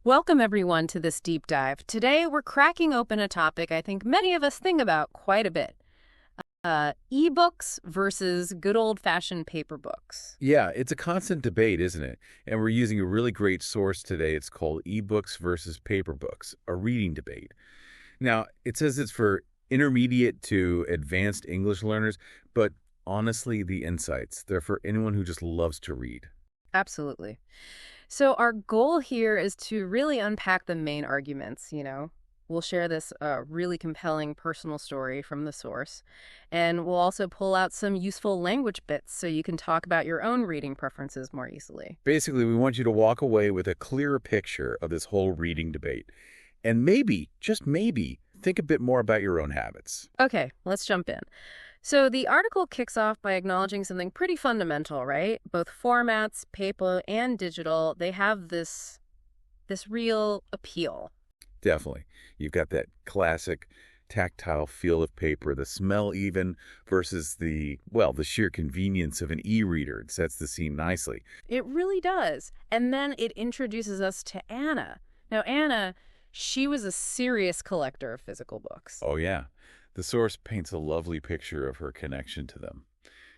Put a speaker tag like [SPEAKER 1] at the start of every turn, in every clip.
[SPEAKER 1] Welcome, everyone, to this deep dive. Today, we're cracking open a topic I think many of us think about quite a bit. E-books versus good old-fashioned paper books.
[SPEAKER 2] Yeah, it's a constant debate, isn't it? And we're using a really great source today. It's called eBooks versus paper books, a reading debate. Now, it says it's for intermediate to advanced English learners, but honestly, the insights, they're for anyone who just loves to read.
[SPEAKER 1] Absolutely. So our goal here is to really unpack the main arguments. We'll share this really compelling personal story from the source, and we'll also pull out some useful language bits so you can talk about your own reading preferences more easily.
[SPEAKER 2] Basically, we want you to walk away with a clearer picture of this whole reading debate. And maybe, just maybe, think a bit more about your own habits.
[SPEAKER 1] Okay, let's jump in. So the article kicks off by acknowledging something pretty fundamental, right? Both formats, paper and digital, they have this real appeal.
[SPEAKER 2] Definitely. You've got that classic tactile feel of paper, the smell even, versus the sheer convenience of an e-reader. It sets the scene nicely.
[SPEAKER 1] It really does. And then it introduces us to Anna. Now, Anna, she was a serious collector of physical books.
[SPEAKER 2] Oh, yeah. The source paints a lovely picture of her connection to them.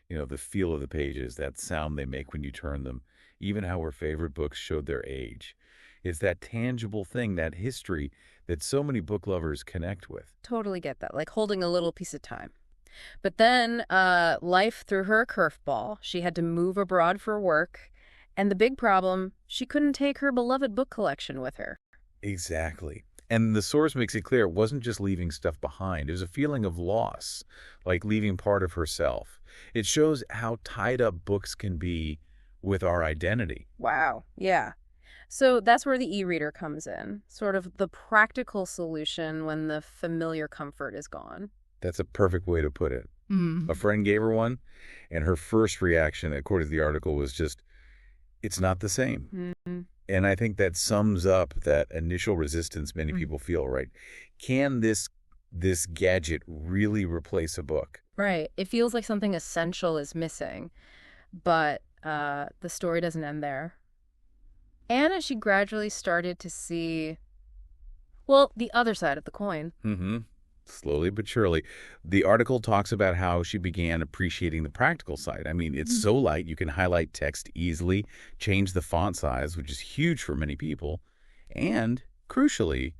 [SPEAKER 2] You know, the feel of the pages, that sound they make when you turn them, even how her favorite books showed their age. It's that tangible thing, that history that so many book lovers connect with.
[SPEAKER 1] Totally get that, like holding a little piece of time. But then life threw her a curveball. She had to move abroad for work. And the big problem, she couldn't take her beloved book collection with her.
[SPEAKER 2] Exactly. And the source makes it clear it wasn't just leaving stuff behind. It was a feeling of loss, like leaving part of herself. It shows how tied up books can be with our identity.
[SPEAKER 1] Wow, yeah. So that's where the e-reader comes in, sort of the practical solution when the familiar comfort is gone.
[SPEAKER 2] That's a perfect way to put it. A friend gave her one, and her first reaction, according to the article, was just, it's not the same. And I think that sums up that initial resistance many people feel, right? Can this gadget really replace a book?
[SPEAKER 1] Right. It feels like something essential is missing, but the story doesn't end there. Anna, she gradually started to see, the other side of the coin.
[SPEAKER 2] Slowly but surely. The article talks about how she began appreciating the practical side. I mean, it's so light, you can highlight text easily, change the font size, which is huge for many people, and, crucially,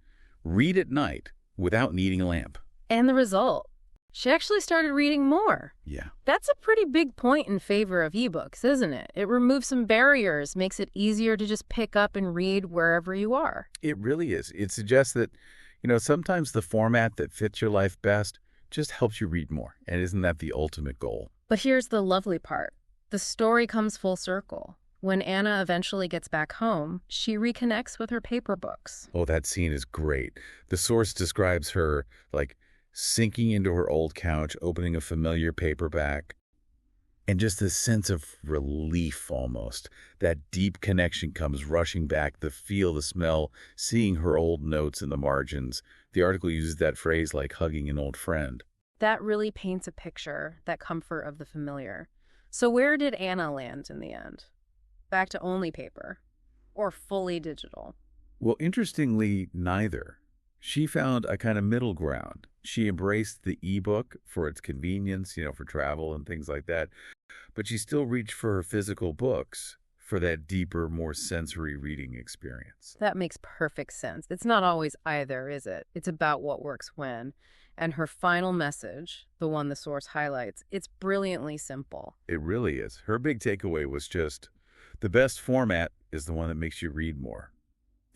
[SPEAKER 2] read at night without needing a lamp.
[SPEAKER 1] And the result? She actually started reading more.
[SPEAKER 2] Yeah.
[SPEAKER 1] That's a pretty big point in favor of ebooks, isn't it? It removes some barriers, makes it easier to just pick up and read wherever you are.
[SPEAKER 2] It really is. It suggests that sometimes the format that fits your life best just helps you read more. And isn't that the ultimate goal?
[SPEAKER 1] But here's the lovely part. The story comes full circle. When Anna eventually gets back home, she reconnects with her paper books.
[SPEAKER 2] Oh, that scene is great. The source describes her, like, sinking into her old couch, opening a familiar paperback, and just this sense of relief almost. That deep connection comes rushing back, the feel, the smell, seeing her old notes in the margins. The article uses that phrase like hugging an old friend.
[SPEAKER 1] That really paints a picture, that comfort of the familiar. So where did Anna land in the end? Back to only paper? Or fully digital?
[SPEAKER 2] Well, interestingly, neither. She found a kind of middle ground. She embraced the ebook for its convenience, for travel and things like that. But she still reached for her physical books for that deeper, more sensory reading experience.
[SPEAKER 1] That makes perfect sense. It's not always either, is it? It's about what works when. And her final message, the one the source highlights, it's brilliantly simple.
[SPEAKER 2] It really is. Her big takeaway was just, the best format is the one that makes you read more.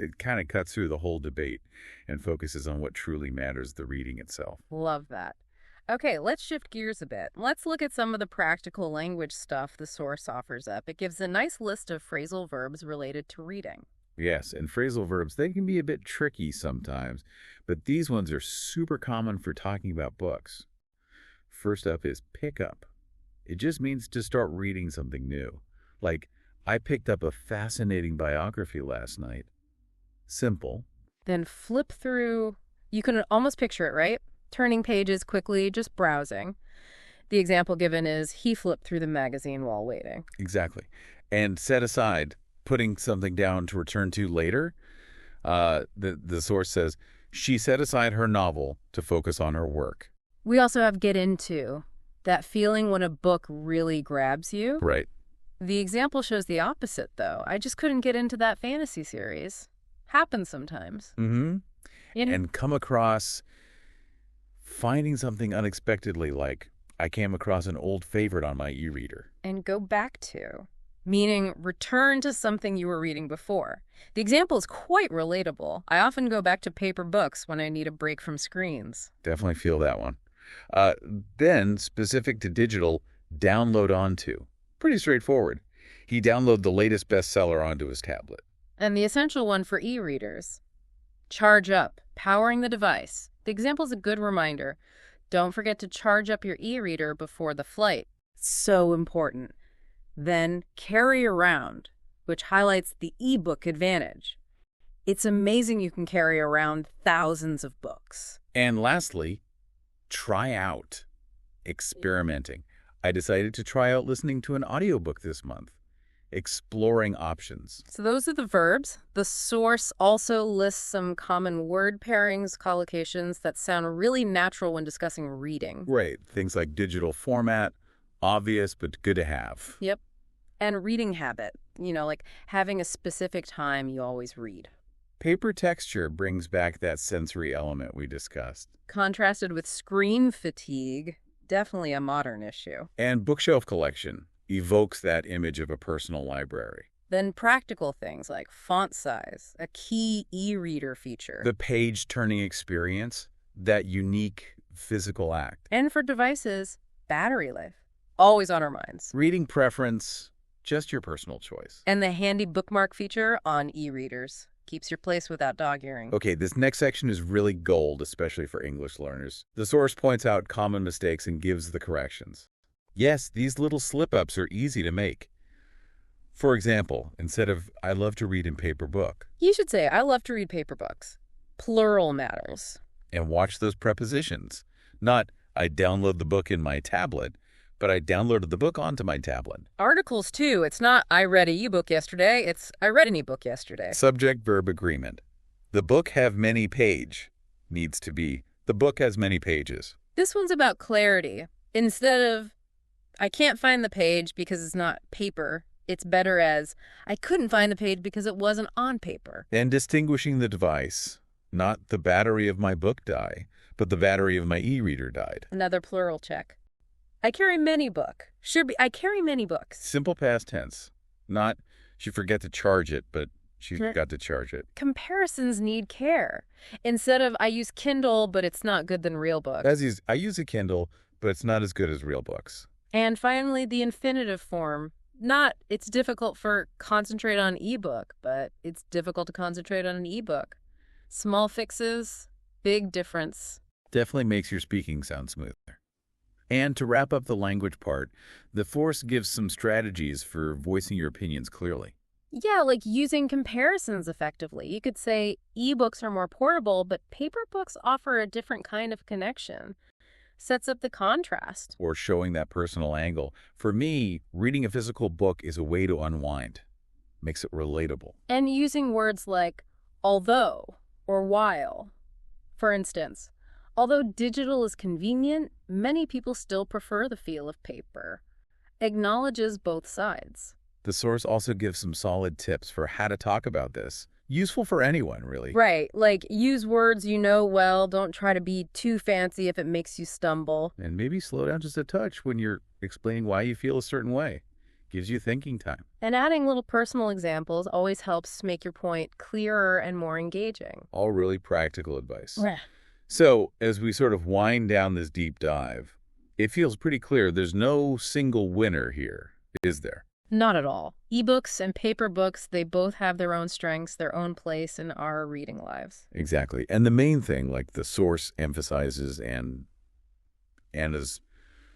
[SPEAKER 2] It kind of cuts through the whole debate and focuses on what truly matters, the reading itself.
[SPEAKER 1] Love that. Okay, let's shift gears a bit. Let's look at some of the practical language stuff the source offers up. It gives a nice list of phrasal verbs related to reading.
[SPEAKER 2] Yes, and phrasal verbs, they can be a bit tricky sometimes, but these ones are super common for talking about books. First up is pick up. It just means to start reading something new. Like, I picked up a fascinating biography last night. Simple.
[SPEAKER 1] Then flip through. You can almost picture it, right? Turning pages quickly, just browsing. The example given is he flipped through the magazine while waiting.
[SPEAKER 2] Exactly. And set aside, putting something down to return to later. The source says, she set aside her novel to focus on her work.
[SPEAKER 1] We also have get into, that feeling when a book really grabs you.
[SPEAKER 2] Right.
[SPEAKER 1] The example shows the opposite, though. I just couldn't get into that fantasy series. Happens sometimes.
[SPEAKER 2] Mm-hmm.
[SPEAKER 1] You know?
[SPEAKER 2] And come across finding something unexpectedly, like I came across an old favorite on my e-reader.
[SPEAKER 1] And go back to, meaning return to something you were reading before. The example is quite relatable. I often go back to paper books when I need a break from screens.
[SPEAKER 2] Definitely feel that one. Then, specific to digital, download onto. Pretty straightforward. He downloaded the latest bestseller onto his tablet.
[SPEAKER 1] And the essential one for e-readers. Charge up, powering the device. The example is a good reminder. Don't forget to charge up your e-reader before the flight. So important. Then carry around, which highlights the e-book advantage. It's amazing you can carry around thousands of books.
[SPEAKER 2] And lastly, try out. Experimenting. I decided to try out listening to an audiobook this month. Exploring options.
[SPEAKER 1] So those are the verbs. The source also lists some common word pairings, collocations that sound really natural when discussing reading.
[SPEAKER 2] Right. Things like digital format, obvious but good to have.
[SPEAKER 1] Yep. And reading habit. Like having a specific time you always read.
[SPEAKER 2] Paper texture brings back that sensory element we discussed.
[SPEAKER 1] Contrasted with screen fatigue, definitely a modern issue.
[SPEAKER 2] And bookshelf collection evokes that image of a personal library.
[SPEAKER 1] Then practical things like font size, a key e-reader feature.
[SPEAKER 2] The page-turning experience, that unique physical act.
[SPEAKER 1] And for devices, battery life. Always on our minds.
[SPEAKER 2] Reading preference, just your personal choice.
[SPEAKER 1] And the handy bookmark feature on e-readers. Keeps your place without dog-earing.
[SPEAKER 2] Okay, this next section is really gold, especially for English learners. The source points out common mistakes and gives the corrections. Yes, these little slip-ups are easy to make. For example, instead of, I love to read in paper book.
[SPEAKER 1] You should say, I love to read paper books. Plural matters.
[SPEAKER 2] And watch those prepositions. Not, I download the book in my tablet, but I downloaded the book onto my tablet.
[SPEAKER 1] Articles, too. It's not, I read an ebook yesterday. It's, I read an ebook yesterday.
[SPEAKER 2] Subject-verb agreement. The book have many page needs to be, the book has many pages.
[SPEAKER 1] This one's about clarity. Instead of, I can't find the page because it's not paper, it's better as, I couldn't find the page because it wasn't on paper.
[SPEAKER 2] And distinguishing the device. Not the battery of my book died, but the battery of my e-reader died.
[SPEAKER 1] Another plural check. I carry many book. Should be, I carry many books.
[SPEAKER 2] Simple past tense. Not, she forget to charge it, but she got to charge it.
[SPEAKER 1] Comparisons need care. Instead of, I use Kindle, but it's not good than real books.
[SPEAKER 2] I use a Kindle, but it's not as good as real books.
[SPEAKER 1] And finally, the infinitive form. Not, it's difficult for concentrate on ebook, but it's difficult to concentrate on an ebook. Small fixes, big difference.
[SPEAKER 2] Definitely makes your speaking sound smoother. And to wrap up the language part, the source gives some strategies for voicing your opinions clearly.
[SPEAKER 1] Yeah, like using comparisons effectively. You could say ebooks are more portable, but paper books offer a different kind of connection. Sets up the contrast.
[SPEAKER 2] Or showing that personal angle. For me, reading a physical book is a way to unwind. Makes it relatable.
[SPEAKER 1] And using words like although or while. For instance, although digital is convenient, many people still prefer the feel of paper. Acknowledges both sides.
[SPEAKER 2] The source also gives some solid tips for how to talk about this. Useful for anyone, really.
[SPEAKER 1] Right, like use words you know well, don't try to be too fancy if it makes you stumble.
[SPEAKER 2] And maybe slow down just a touch when you're explaining why you feel a certain way. Gives you thinking time.
[SPEAKER 1] And adding little personal examples always helps make your point clearer and more engaging.
[SPEAKER 2] All really practical advice.
[SPEAKER 1] Yeah.
[SPEAKER 2] So, as we sort of wind down this deep dive, it feels pretty clear there's no single winner here, is there?
[SPEAKER 1] Not at all. Ebooks and paper books, they both have their own strengths, their own place in our reading lives.
[SPEAKER 2] Exactly. And the main thing, like the source emphasizes and Anna's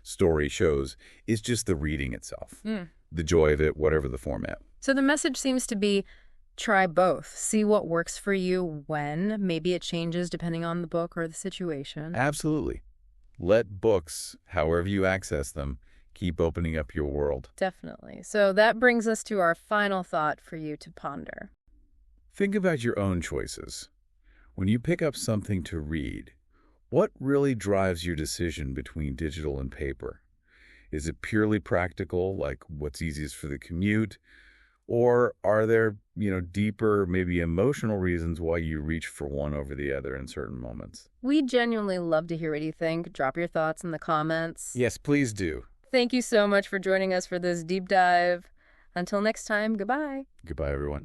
[SPEAKER 2] story shows, is just the reading itself. The joy of it, whatever the format.
[SPEAKER 1] So the message seems to be, try both. See what works for you when. Maybe it changes depending on the book or the situation.
[SPEAKER 2] Absolutely. Let books, however you access them, keep opening up your world.
[SPEAKER 1] Definitely. So that brings us to our final thought for you to ponder.
[SPEAKER 2] Think about your own choices. When you pick up something to read, what really drives your decision between digital and paper? Is it purely practical, like what's easiest for the commute? Or are there, deeper, maybe emotional reasons why you reach for one over the other in certain moments?
[SPEAKER 1] We genuinely love to hear what you think. Drop your thoughts in the comments.
[SPEAKER 2] Yes, please do.
[SPEAKER 1] Thank you so much for joining us for this deep dive. Until next time, goodbye.
[SPEAKER 2] Goodbye, everyone.